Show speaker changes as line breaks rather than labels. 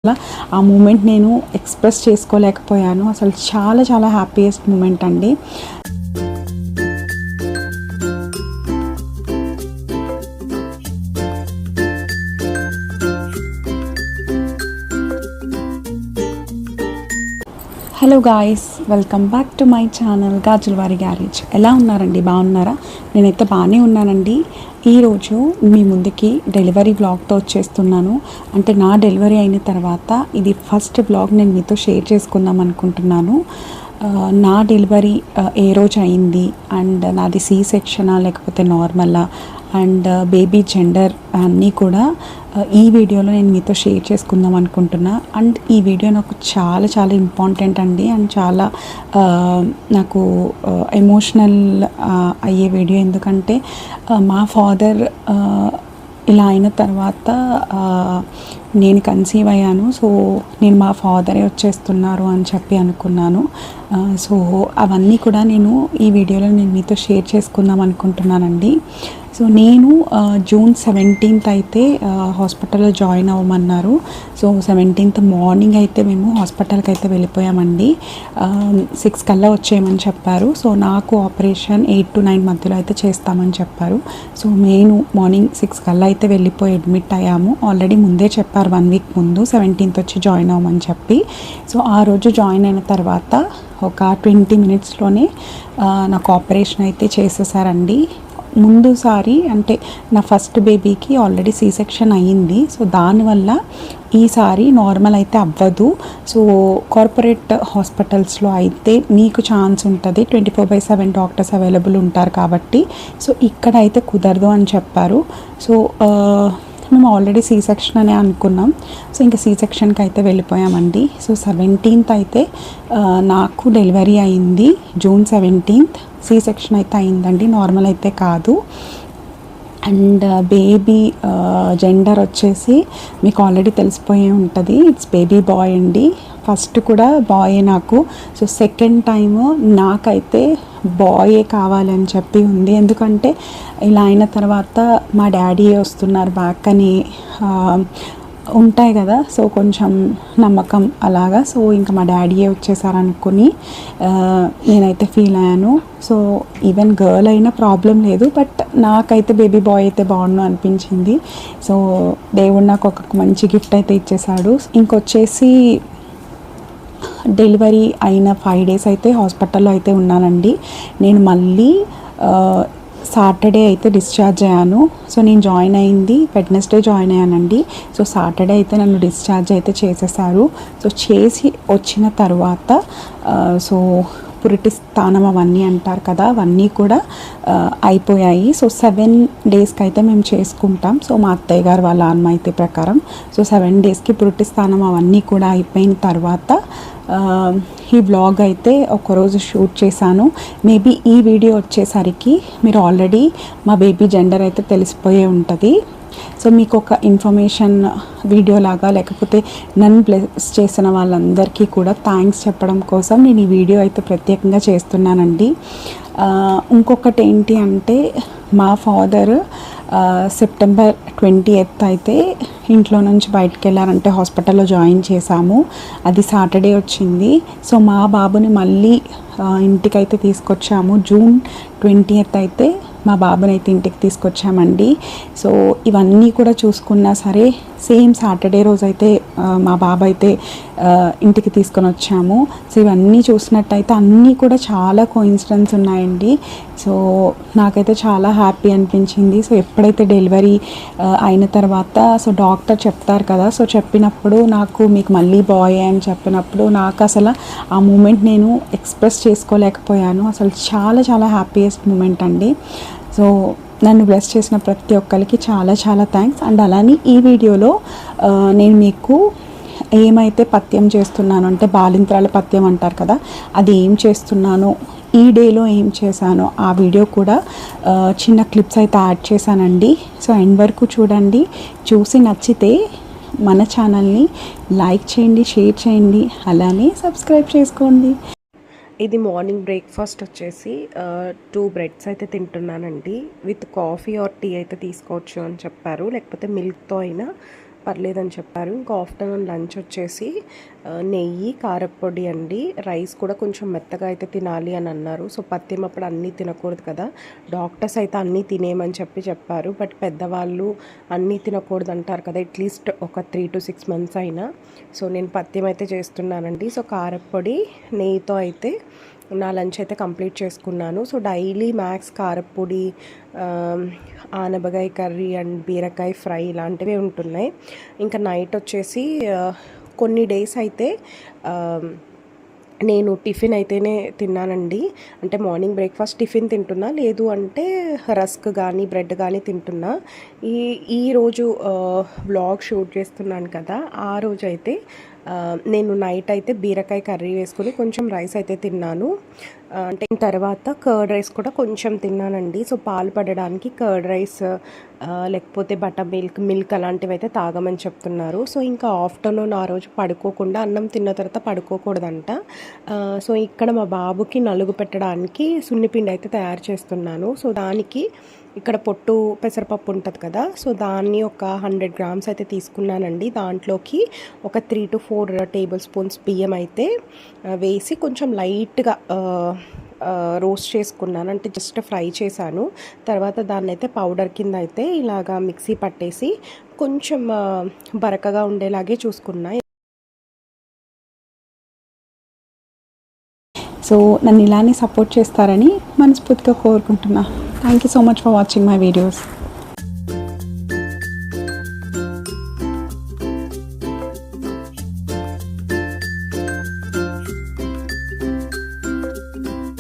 ఆ మూమెంట్ నేను ఎక్స్ప్రెస్ చేసుకోలేకపోయాను. అసలు చాలా చాలా హ్యాపీయెస్ట్ మూమెంట్ అండి. Hello guys, welcome back to my channel Gajulavari garage. ఎలా ఉన్నారండి? బాగున్నారా? నేనైతే బాగానే ఉన్నానండి. ఈరోజు మీ ముందుకి డెలివరీ వ్లాగ్తో వచ్చేస్తున్నాను. అంటే నా డెలివరీ అయిన తర్వాత ఇది ఫస్ట్ వ్లాగ్ నేను మీతో షేర్ చేసుకుందాం అనుకుంటున్నాను. నా డెలివరీ ఏ రోజు అయింది, అండ్ నాది సి సెక్షనా లేకపోతే నార్మలా, అండ్ బేబీ జెండర్ అన్నీ కూడా ఈ వీడియోలో నేను మీతో షేర్ చేసుకుందాం అనుకుంటున్నా. అండ్ ఈ వీడియో నాకు చాలా చాలా ఇంపార్టెంట్ అండి. అండ్ చాలా నాకు ఎమోషనల్ అయ్యే వీడియో. ఎందుకంటే మా ఫాదర్ ఇలా అయిన తర్వాత నేను కన్సీవ్ అయ్యాను. సో నేను మా ఫాదరే వచ్చేస్తున్నారు అని చెప్పి అనుకున్నాను. సో అవన్నీ కూడా నేను ఈ వీడియోలో నేను మీతో షేర్ చేసుకుందాం అనుకుంటున్నానండి. సో నేను జూన్ 17th అయితే హాస్పిటల్లో జాయిన్ అవ్వమన్నారు. సో 17th మార్నింగ్ అయితే మేము హాస్పిటల్కి అయితే వెళ్ళిపోయామండి. 6 కల్లా వచ్చేయమని చెప్పారు. సో నాకు ఆపరేషన్ 8 to 9 మధ్యలో అయితే చేస్తామని చెప్పారు. సో నేను మార్నింగ్ 6 కల్లా అయితే వెళ్ళిపోయి అడ్మిట్ అయ్యాము. ఆల్రెడీ ముందే చెప్పారు 1 week ముందు 17th వచ్చి జాయిన్ అవ్వమని చెప్పి. సో ఆ రోజు జాయిన్ అయిన తర్వాత ఒక 20 minutesలోనే నాకు ఆపరేషన్ అయితే చేసేసారండి. ముందుసారి అంటే నా ఫస్ట్ బేబీకి ఆల్రెడీ సి సెక్షన్ అయ్యింది. సో దానివల్ల ఈసారి నార్మల్ అయితే అవ్వదు. సో కార్పొరేట్ హాస్పిటల్స్లో అయితే మీకు ఛాన్స్ ఉంటుంది, 24/7 డాక్టర్స్ అవైలబుల్ ఉంటారు కాబట్టి. సో ఇక్కడ అయితే కుదరదు అని చెప్పారు. సో మేము ఆల్రెడీ సి సెక్షన్ అనే అనుకున్నాం. సో ఇంకా సి సెక్షన్కి అయితే వెళ్ళిపోయామండి. సో 17th అయితే నాకు డెలివరీ అయింది. జూన్ 17th సి సెక్షన్ అయితే అయిందండి, నార్మల్ అయితే కాదు. అండ్ బేబీ జెండర్ వచ్చేసి మీకు ఆల్రెడీ తెలిసిపోయి ఉంటుంది, ఇట్స్ బేబీ బాయ్ అండి. ఫస్ట్ కూడా బాయే నాకు. సో సెకండ్ టైము నాకైతే బాయే కావాలని చెప్పి ఉంది. ఎందుకంటే ఇలా అయిన తర్వాత మా డాడీ వస్తున్నారు బ్యాక్ అని ఉంటాయి కదా. సో కొంచెం నమ్మకం అలాగా. సో ఇంకా మా డాడీయే వచ్చేసారనుకుని నేనైతే ఫీల్ అయ్యాను. సో ఈవెన్ గర్ల్ అయినా ప్రాబ్లం లేదు, బట్ నాకైతే బేబీ బాయ్ అయితే బాగుండు అనిపించింది. సో దేవుడు నాకు ఒక మంచి గిఫ్ట్ అయితే ఇచ్చేసాడు. ఇంకొచ్చేసి డెలివరీ అయిన 5 days అయితే హాస్పిటల్లో అయితే ఉన్నానండి. నేను మళ్ళీ సాటర్డే అయితే డిశ్చార్జ్ అయ్యాను. సో నేను జాయిన్ అయింది వెడ్నెస్డే జాయిన్ అయ్యానండి. సో సాటర్డే అయితే నన్ను డిశ్చార్జ్ అయితే చేసేసారు. సో చేసి వచ్చిన తర్వాత సో పురిటి స్థానం అవన్నీ అంటారు కదా, అవన్నీ కూడా అయిపోయాయి. సో 7 daysకి అయితే మేము చేసుకుంటాం. సో మా అత్తయ్య గారు వాళ్ళ అయితే ప్రకారం సో 7 daysకి పురిటి స్థానం అవన్నీ కూడా అయిపోయిన తర్వాత ఈ వ్లాగ్ అయితే ఒకరోజు షూట్ చేశాను. మేబీ ఈ వీడియో వచ్చేసరికి మీరు ఆల్రెడీ మా బేబీ జెండర్ అయితే తెలిసిపోయే ఉంటుంది. సో మీకు ఒక ఇన్ఫర్మేషన్ వీడియో లాగా, లేకపోతే నన్ను బ్లెస్ చేసిన వాళ్ళందరికీ కూడా థ్యాంక్స్ చెప్పడం కోసం నేను ఈ వీడియో అయితే ప్రత్యేకంగా చేస్తున్నానండి. ఇంకొకటి ఏంటి అంటే మా ఫాదర్ సెప్టెంబర్ 20th అయితే ఇంట్లో నుంచి బయటకు వెళ్ళారంటే హాస్పిటల్లో జాయిన్ చేశాము. అది సాటర్డే వచ్చింది. సో మా బాబుని మళ్ళీ ఇంటికైతే తీసుకొచ్చాము. జూన్ 20th అయితే మా బాబుని అయితే ఇంటికి తీసుకొచ్చామండి. సో ఇవన్నీ కూడా చూసుకున్నా సరే సేమ్ సాటర్డే రోజు అయితే మా బాబు అయితే ఇంటికి తీసుకొని వచ్చాము. సో ఇవన్నీ చూసినట్టయితే అన్నీ కూడా చాలా కోఇన్సిడెన్స్ ఉన్నాయండి. సో నాకైతే చాలా హ్యాపీ అనిపించింది. సో ఎప్పుడైతే డెలివరీ అయిన తర్వాత సో డాక్టర్ చెప్తారు కదా, సో చెప్పినప్పుడు నాకు మీకు మళ్ళీ బాయ్ అని చెప్పినప్పుడు నాకు అసలు ఆ మూమెంట్ నేను ఎక్స్ప్రెస్ చేసుకోలేకపోయాను. అసలు చాలా చాలా హ్యాపీయెస్ట్ మూమెంట్ అండి. సో నన్ను బ్లెస్ చేసిన ప్రతి ఒక్కరికి చాలా చాలా థ్యాంక్స్. అండ్ అలానే ఈ వీడియోలో నేను మీకు ఏమైతే పథ్యం చేస్తున్నాను అంటే బాలింత్రాల పథ్యం అంటారు కదా, అది ఏం చేస్తున్నానో, ఈ డేలో ఏం చేశానో ఆ వీడియో కూడా చిన్న క్లిప్స్ అయితే యాడ్ చేశానండి. సో ఎండ్ వరకు చూడండి. చూసి నచ్చితే మన ఛానల్ని లైక్ చేయండి, షేర్ చేయండి, అలానే సబ్స్క్రైబ్ చేసుకోండి.
ఇది మార్నింగ్ బ్రేక్ఫాస్ట్ వచ్చేసి 2 breads అయితే తింటున్నానండి. విత్ కాఫీ ఆర్ టీ అయితే తీసుకోవచ్చు అని చెప్పారు, లేకపోతే మిల్క్తో అయినా పర్లేదని చెప్పారు. ఇంకా ఆఫ్టర్నూన్ లంచ్ వచ్చేసి నెయ్యి, కారప్పొడి అండి. రైస్ కూడా కొంచెం మెత్తగా అయితే తినాలి అని అన్నారు. సో పత్యం అప్పుడు అన్నీ తినకూడదు కదా, డాక్టర్స్ అయితే అన్నీ తినేయమని చెప్పారు. బట్ పెద్దవాళ్ళు అన్నీ తినకూడదు అంటారు కదా, అట్లీస్ట్ ఒక 3 to 6 months అయినా. సో నేను పత్యం అయితే చేస్తున్నానండి. సో కారప్పొడి నెయ్యితో అయితే నా లంచ్ అయితే కంప్లీట్ చేసుకున్నాను. సో డైలీ మ్యాక్స్ కారప్పొడి, ఆనపకాయ కర్రీ అండ్ బీరకాయ ఫ్రై ఇలాంటివి ఉంటున్నాయి. ఇంకా నైట్ వచ్చేసి కొన్ని డేస్ అయితే నేను టిఫిన్ అయితేనే తిన్నానండి. అంటే మార్నింగ్ బ్రేక్ఫాస్ట్ టిఫిన్ తింటున్నా, లేదు అంటే రస్క్ కానీ బ్రెడ్ కానీ తింటున్నా. ఈరోజు వ్లాగ్ షూట్ చేస్తున్నాను కదా, ఆ రోజు అయితే నేను నైట్ అయితే బీరకాయ కర్రీ వేసుకొని కొంచెం రైస్ అయితే తిన్నాను. అంటే తర్వాత కర్డ్ రైస్ కూడా కొంచెం తిన్నానండి. సో పాలు పడడానికి కర్డ్ రైస్ లేకపోతే బటర్ మిల్క్ అలాంటివి అయితే తాగమని చెప్తున్నారు. సో ఇంకా ఆఫ్టర్నూన్ ఆ రోజు పడుకోకుండా, అన్నం తిన్న తర్వాత పడుకోకూడదంట. సో ఇక్కడ మా బాబుకి నలుగు పెట్టడానికి సున్నిపిండి అయితే తయారు చేస్తున్నాను. సో దానికి ఇక్కడ పొట్టు పెసరపప్పు ఉంటుంది కదా, సో దాన్ని ఒక 100 grams అయితే తీసుకున్నానండి. దాంట్లోకి ఒక 3 to 4 tablespoons బియ్యం అయితే వేసి కొంచెం లైట్గా రోస్ట్ చేసుకున్నాను. అంటే జస్ట్ ఫ్రై చేశాను. తర్వాత దాన్ని అయితే పౌడర్ కింద అయితే ఇలాగా మిక్సీ పట్టేసి కొంచెం బరకగా ఉండేలాగే చూసుకున్నా.
సో నన్ను ఇలానే సపోర్ట్ చేస్తారని మనస్ఫూర్తిగా కోరుకుంటున్నా. Thank you so much for watching my videos.